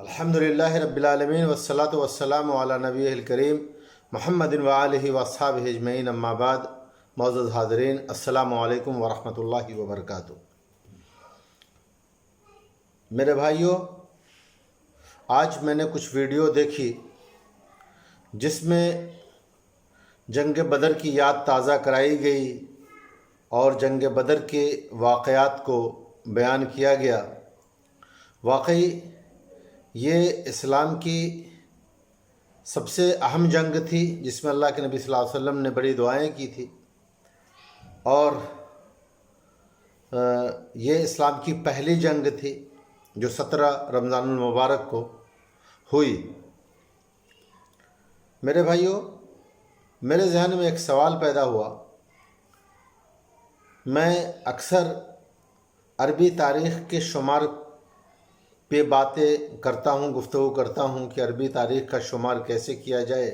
الحمدللہ رب العالمین والصلاة والسلام علی نبیہ الکریم محمد و آلہ و اصحابہ اجمعین اما بعد. معزز حاضرین، السلام علیکم ورحمۃ اللہ وبرکاتہ. میرے بھائیوں، آج میں نے کچھ ویڈیو دیکھی جس میں جنگ بدر کی یاد تازہ کرائی گئی اور جنگ بدر کے واقعات کو بیان کیا گیا. واقعی یہ اسلام کی سب سے اہم جنگ تھی جس میں اللہ کے نبی صلی اللہ علیہ وسلم نے بڑی دعائیں کی تھی، اور یہ اسلام کی پہلی جنگ تھی جو 17 رمضان المبارک کو ہوئی. میرے بھائیوں، میرے ذہن میں ایک سوال پیدا ہوا. میں اکثر عربی تاریخ کے شمار پہ باتیں کرتا ہوں، گفتگو کرتا ہوں کہ عربی تاریخ کا شمار کیسے کیا جائے.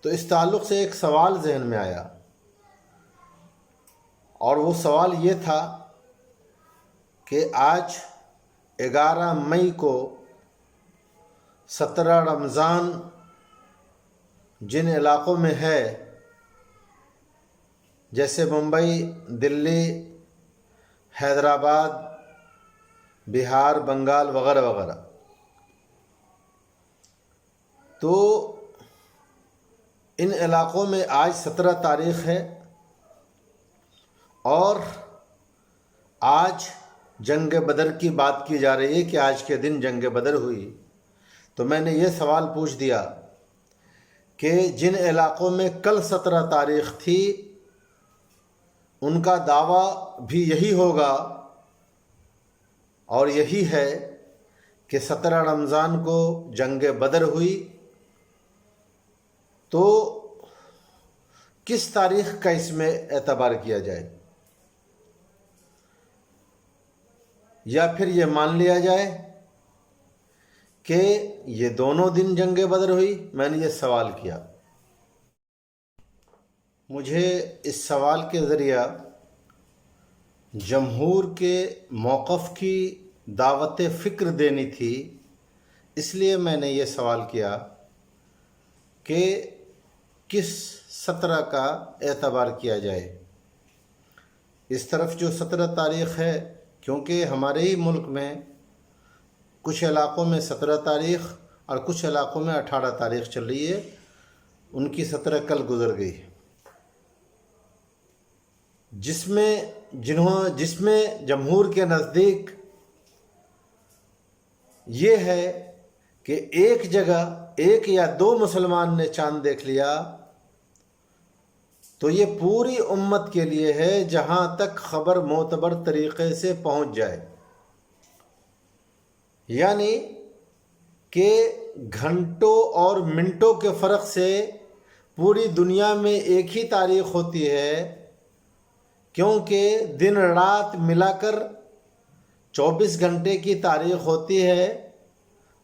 تو اس تعلق سے ایک سوال ذہن میں آیا، اور وہ سوال یہ تھا کہ آج 11 مئی کو 17 رمضان جن علاقوں میں ہے، جیسے ممبئی، دلی، حیدرآباد، بہار، بنگال وغیرہ وغیرہ، تو ان علاقوں میں آج 17 تاریخ ہے اور آج جنگ بدر کی بات کی جا رہی ہے کہ آج کے دن جنگ بدر ہوئی. تو میں نے یہ سوال پوچھ دیا کہ جن علاقوں میں کل 17 تاریخ تھی ان کا دعویٰ بھی یہی ہوگا اور یہی ہے کہ 17 رمضان کو جنگ بدر ہوئی، تو کس تاریخ کا اس میں اعتبار کیا جائے؟ یا پھر یہ مان لیا جائے کہ یہ دونوں دن جنگ بدر ہوئی؟ میں نے یہ سوال کیا. مجھے اس سوال کے ذریعہ جمہور کے موقف کی دعوت فکر دینی تھی، اس لیے میں نے یہ سوال کیا کہ کس 17 کا اعتبار کیا جائے. اس طرف جو 17 تاریخ ہے، کیونکہ ہمارے ہی ملک میں کچھ علاقوں میں 17 تاریخ اور کچھ علاقوں میں 18 تاریخ چل رہی ہے، ان کی 17 کل گزر گئی، جس میں جمہور کے نزدیک یہ ہے کہ ایک جگہ ایک یا دو مسلمان نے چاند دیکھ لیا تو یہ پوری امت کے لیے ہے، جہاں تک خبر معتبر طریقے سے پہنچ جائے. یعنی کہ گھنٹوں اور منٹوں کے فرق سے پوری دنیا میں ایک ہی تاریخ ہوتی ہے، کیونکہ دن رات ملا کر 24 گھنٹے کی تاریخ ہوتی ہے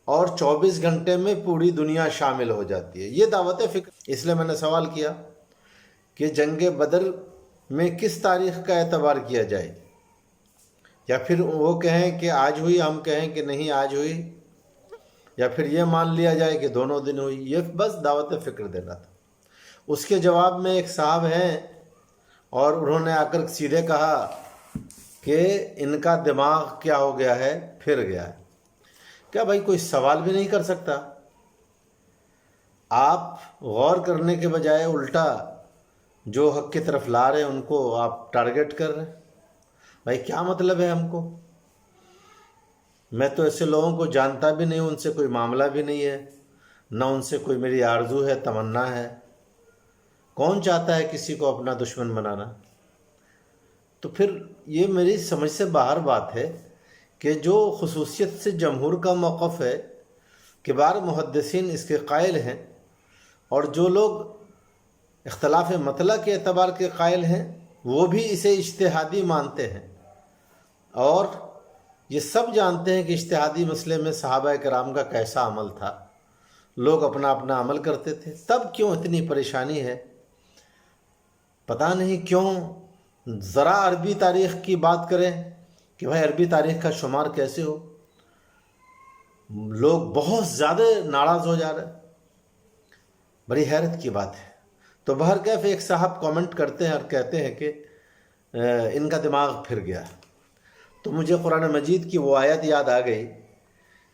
اور 24 گھنٹے میں پوری دنیا شامل ہو جاتی ہے. یہ دعوت فکر. اس لیے میں نے سوال کیا کہ جنگ بدر میں کس تاریخ کا اعتبار کیا جائے، یا پھر وہ کہیں کہ آج ہوئی، ہم کہیں کہ نہیں آج ہوئی، یا پھر یہ مان لیا جائے کہ دونوں دن ہوئی. یہ بس دعوت فکر دینا تھا. اس کے جواب میں ایک صاحب ہیں اور انہوں نے آ کر سیدھے کہا کہ ان کا دماغ کیا ہو گیا ہے، پھر گیا ہے. کیا بھائی کوئی سوال بھی نہیں کر سکتا؟ آپ غور کرنے کے بجائے الٹا جو حق کی طرف لا رہے ہیں ان کو آپ ٹارگٹ کر رہے ہیں. بھائی کیا مطلب ہے ہم کو؟ میں تو ایسے لوگوں کو جانتا بھی نہیں ہوں، ان سے کوئی معاملہ بھی نہیں ہے، نہ ان سے کوئی میری آرزو ہے، تمنا ہے. کون چاہتا ہے کسی کو اپنا دشمن بنانا؟ تو پھر یہ میری سمجھ سے باہر بات ہے کہ جو خصوصیت سے جمہور کا موقف ہے، کبار محدثین اس کے قائل ہیں، اور جو لوگ اختلاف مطلع کے اعتبار کے قائل ہیں وہ بھی اسے اجتہادی مانتے ہیں. اور یہ سب جانتے ہیں کہ اجتہادی مسئلے میں صحابہ کرام کا کیسا عمل تھا، لوگ اپنا اپنا عمل کرتے تھے. تب کیوں اتنی پریشانی ہے؟ پتہ نہیں کیوں ذرا عربی تاریخ کی بات کریں کہ بھائی عربی تاریخ کا شمار کیسے ہو. لوگ بہت زیادہ ناراض ہو جا رہے ہیں۔ بڑی حیرت کی بات ہے۔ تو بہرکیف ایک صاحب کامنٹ کرتے ہیں اور کہتے ہیں کہ ان کا دماغ پھر گیا۔ تو مجھے قرآن مجید کی وہ آیت یاد آ گئی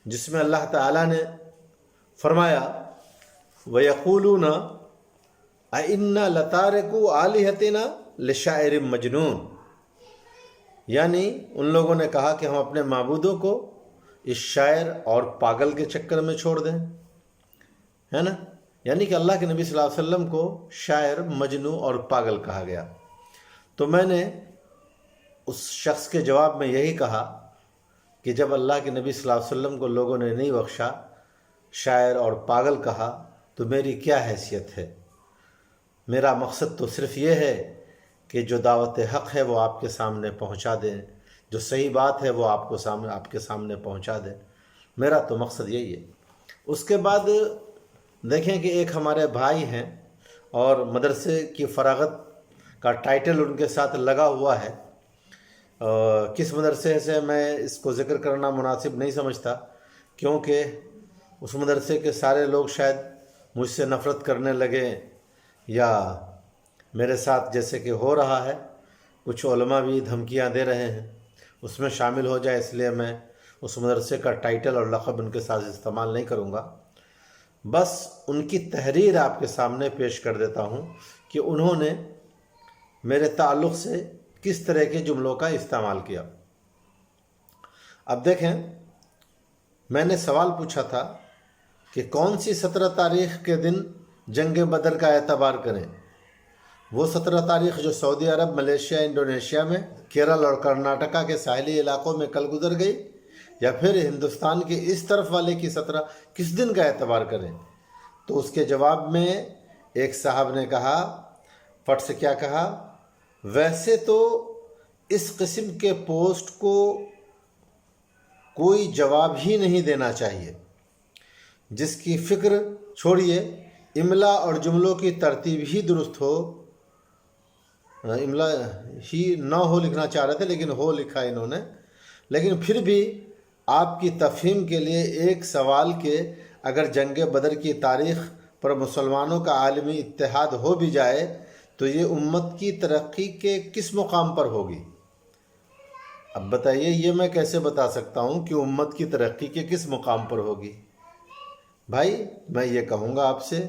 جس میں اللہ تعالیٰ نے فرمایا وَيَقُولُونَ أَإِنَّا لَتَارِكُو آلِهَتِنَا لِشَاعِرٍ مَجْنُونٍ، یعنی ان لوگوں نے کہا کہ ہم اپنے معبودوں کو اس شاعر اور پاگل کے چکر میں چھوڑ دیں، ہے نا؟ یعنی کہ اللہ کے نبی صلی اللہ علیہ وسلم کو شاعر، مجنون اور پاگل کہا گیا۔ تو میں نے اس شخص کے جواب میں یہی کہا کہ جب اللہ کے نبی صلی اللہ علیہ وسلم کو لوگوں نے نہیں بخشا، شاعر اور پاگل کہا، تو میری کیا حیثیت ہے؟ میرا مقصد تو صرف یہ ہے کہ جو دعوت حق ہے وہ آپ کے سامنے پہنچا دیں، جو صحیح بات ہے وہ آپ کے سامنے پہنچا دیں۔ میرا تو مقصد یہی ہے۔ اس کے بعد دیکھیں کہ ایک ہمارے بھائی ہیں اور مدرسے کی فراغت کا ٹائٹل ان کے ساتھ لگا ہوا ہے۔ کس مدرسے سے میں اس کو ذکر کرنا مناسب نہیں سمجھتا، کیونکہ اس مدرسے کے سارے لوگ شاید مجھ سے نفرت کرنے لگے، یا میرے ساتھ جیسے کہ ہو رہا ہے کچھ علماء بھی دھمکیاں دے رہے ہیں اس میں شامل ہو جائے، اس لیے میں اس مدرسے کا ٹائٹل اور لقب ان کے ساتھ استعمال نہیں کروں گا۔ بس ان کی تحریر آپ کے سامنے پیش کر دیتا ہوں کہ انہوں نے میرے تعلق سے کس طرح کے جملوں کا استعمال کیا۔ اب دیکھیں، میں نے سوال پوچھا تھا کہ کون سی 17 تاریخ کے دن جنگ بدر کا اعتبار کریں، وہ 17 تاریخ جو سعودی عرب، ملیشیا، انڈونیشیا میں، کیرل اور کرناٹکا کے ساحلی علاقوں میں کل گزر گئی، یا پھر ہندوستان کے اس طرف والے کی 17 کس دن کا اعتبار کریں؟ تو اس کے جواب میں ایک صاحب نے کہا، فٹ سے کیا کہا، ویسے تو اس قسم کے پوسٹ کو کوئی جواب ہی نہیں دینا چاہیے، جس کی فکر چھوڑیے، املا اور جملوں کی ترتیب ہی درست ہو، املا ہی نہ ہو لکھنا چاہ رہے تھے لیکن ہو لکھا انہوں نے، لیکن پھر بھی آپ کی تفہیم کے لیے ایک سوال کہ اگر جنگ بدر کی تاریخ پر مسلمانوں کا عالمی اتحاد ہو بھی جائے تو یہ امت کی ترقی کے کس مقام پر ہوگی؟ اب بتائیے، یہ میں کیسے بتا سکتا ہوں کہ امت کی ترقی کے کس مقام پر ہوگی؟ بھائی، میں یہ کہوں گا آپ سے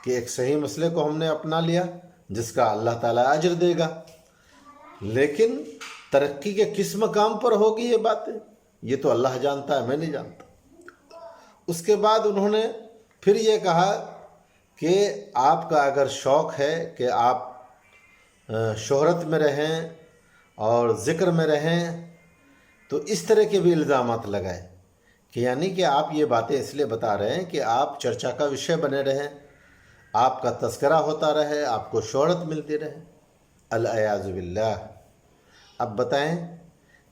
کہ ایک صحیح مسئلے کو ہم نے اپنا لیا جس کا اللہ تعالیٰ اجر دے گا، لیکن ترقی کے کس مقام پر ہوگی یہ باتیں، یہ تو اللہ جانتا ہے، میں نہیں جانتا۔ اس کے بعد انہوں نے پھر یہ کہا کہ آپ کا اگر شوق ہے کہ آپ شہرت میں رہیں اور ذکر میں رہیں تو اس طرح کے بھی الزامات لگائے کہ یعنی کہ آپ یہ باتیں اس لیے بتا رہے ہیں کہ آپ چرچا کا وشے بنے رہیں، آپ کا تذکرہ ہوتا رہے، آپ کو شہرت ملتی رہے، العیاذ باللہ۔ اب بتائیں،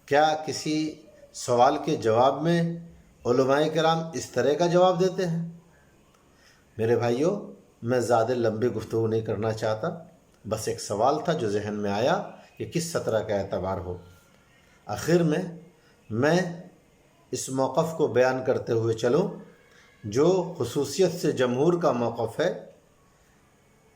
کیا کسی سوال کے جواب میں علماء کرام اس طرح کا جواب دیتے ہیں؟ میرے بھائیوں، میں زیادہ لمبی گفتگو نہیں کرنا چاہتا، بس ایک سوال تھا جو ذہن میں آیا کہ کس 17 کا اعتبار ہو۔ آخر میں اس موقف کو بیان کرتے ہوئے چلوں جو خصوصیت سے جمہور کا موقف ہے۔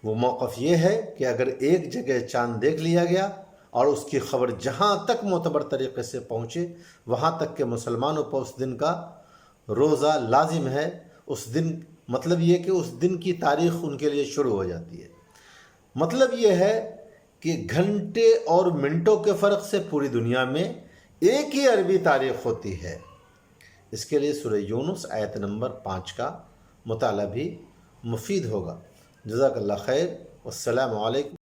وہ موقف یہ ہے کہ اگر ایک جگہ چاند دیکھ لیا گیا اور اس کی خبر جہاں تک معتبر طریقے سے پہنچے وہاں تک کہ مسلمانوں پر اس دن کا روزہ لازم ہے، اس دن مطلب یہ کہ اس دن کی تاریخ ان کے لیے شروع ہو جاتی ہے۔ مطلب یہ ہے کہ گھنٹے اور منٹوں کے فرق سے پوری دنیا میں ایک ہی عربی تاریخ ہوتی ہے۔ اس کے لیے سورہ یونس آیت نمبر 5 کا مطالعہ بھی مفید ہوگا۔ جزاک اللہ خیر، والسلام علیکم۔